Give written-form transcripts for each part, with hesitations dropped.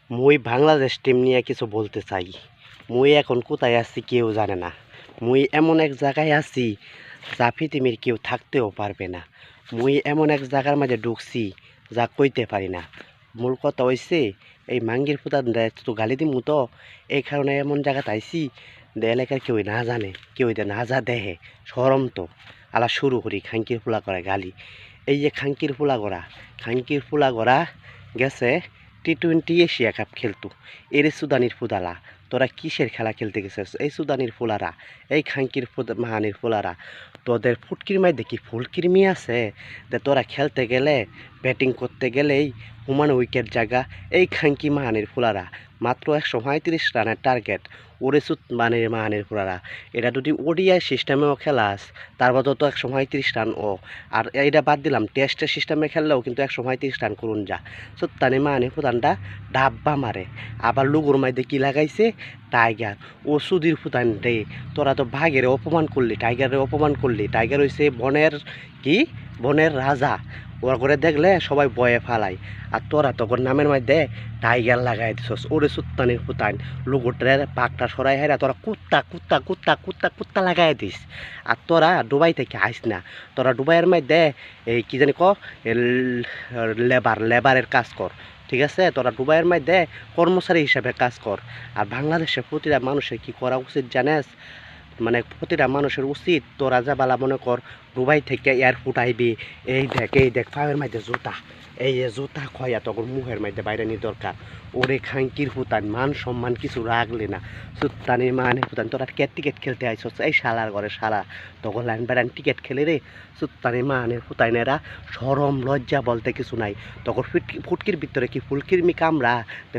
মুই বাংলাদেশ টিম নিয়ে কিছু বলতে চাই। মুই এখন কোথায় আছি কেউ জানে না। মুই এমন এক জায়গায় আছি যা পৃথিবীর কেউ থাকতেও পারবে না। মুই এমন এক জায়গার মাঝে ঢুকছি যা কইতে পারি না। মূল কথা হইছে এই মাঙ্গির ফুটা তো গালি দিমু তো, এই কারণে এমন জায়গাতে আইছি যে এলাকার কেউ না জানে, কেউ না যা দেহে সরম তো আলা শুরু করি খাঙ্কির ফুলা করে গালি। এই যে খাঙ্কির ফুলা গড়া গেছে T20 এশিয়া কাপ খেলতো, এর সুদানির ফুদালা তোরা কিসের খেলা খেলতে গেছিস? এই সুদানির ফুলারা, এই খাঙ্কির মাহানির ফুলারা, তোদের ফুটকির মাই দেখি ফুলকিরমি আছে যে তোরা খেলতে গেলে ব্যাটিং করতে গেলেই হুমান উইকেট জায়গা। এই খাঙ্কি মাহানির ফুলারা মাত্র 135 রানের টার্গেট, ওরে সুত মাহানির ফুলারা। এটা যদি ওডিআই সিস্টেমেও খেলাস তারপর তো 135 রান ও, আর এইটা বাদ দিলাম টেস্টের সিস্টেমে খেললেও কিন্তু 135 রান করুন যা। সুত্তানি মাহানি ফুদানটা ডাব্বা মারে, আবার লুগুর মাইতে কি লাগাইছে টাইগার। ও সুধীর ফুদান রে, তোরা তো বাঘের অপমান করলি, টাইগারের অপমান করলি। টাইগার হইছে বনের কি, বনের রাজা। ওর করে দেখলে সবাই বয়ে ফালাই, আর তোরা তখন নামের মধ্যে টাইগার লাগাই দিছস। ওরে সুত্তানির ফুতান লুগুটরে পাকটা সরাই হেরা তোরা কুত্তা কুত্তা কুত্তা কুত্তা কুত্তা লাগাই দিস। আর তোরা ডুবাই থেকে আইস না, তোরা ডুবাইয়ের মধ্যে এই কি জানি লেবারের কাজ কর, ঠিক আছে? তোরা ডুবাইয়ের মধ্যে কর্মচারী হিসাবে কাজ কর। আর বাংলাদেশের প্রতিটা মানুষের কি করা উচিত জানেস? মানে প্রতিটা মানুষের উচিত তোরা যা বালা মনে কর দুবাই থেকে এয়ারপোর্ট আইবি, এই দেখ পায়ের মধ্যে জুতা, এই জুতা খয়া তখন মুখের মধ্যে বাইরে নিয়ে দরকার। ওরে খাঙ্কির ফুতান মান সম্মান কিছু রাখলে না। সুত্তানি মানে ফুতান তোরা টিকেট খেলতে আইসস এই শালার ঘরে শালা, তখন লাইন বেড়ান টিকেট খেলে রে। সুত্তানি মানে ফুতাইনেরা সরম লজ্জা বলতে কিছু নাই। তখন ফুটকির ভিতরে কি ফুলকিরমি কামড়া,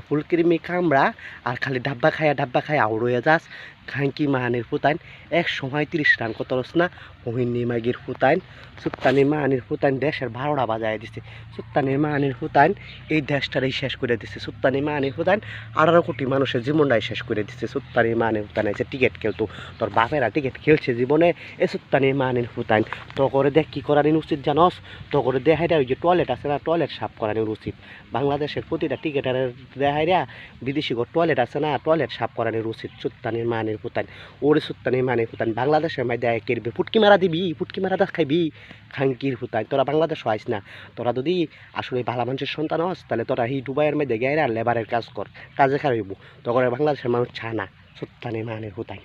ফুলকিরমি কামড়া আর খালি ডাব্বা খায়া আউড়ে যাস। খাঙ্কি মাহানির ফুতাইন 135 রান কত রস না মোহিনী মাগির ফুতাইন। সুত্তানি মাহানির ফুতাইন দেশের 12টা বাজায় দিছে। সুত্তানি মাহানির ফুতাইন এই দেশটারই শেষ করে দিছে। সুত্তানি মাহানির ফুতাইন 18 কোটি মানুষের জীবনটাই শেষ করে দিছে। সুত্তানি মাহানির ফুতাইন আছে টিকিট খেলতো, তোর বাপেরা টিকিট খেলছে জীবনে। এ সুত্তানি মাহানির ফুতাইন তো করে দেখ কি করার উচিত জানস? তো করে দেখাইরা ওই যে টয়লেট আছে না, টয়লেট সাফ করানোর উচিত। বাংলাদেশের প্রতিটা টিকিটের দেখাইরা বিদেশি টয়লেট আছে না, টয়লেট সাফ করানোর উচিত। সুত্তানির মাহানির ফুতাইন ওরে সুত্তানির মাহানির ফুতাইন বাংলাদেশের মাই দেয় কেরবে ফুটকি মারা দিবি, ফুটকি মারা দাস খাইবি। খাঙ্কির ফুতাইন তোরা বাংলাদেশ আইস না। তোরা যদি আসলে ভালো মানুষের সন্তান হস তাহলে তোরা এই দুবাইয়ের মধ্যে গেরা লেবারের কাজ কর, কাজে খারাইব। তখন বাংলাদেশের মানুষ ছানা। সুত্তানির মাহানির ফুতাইন।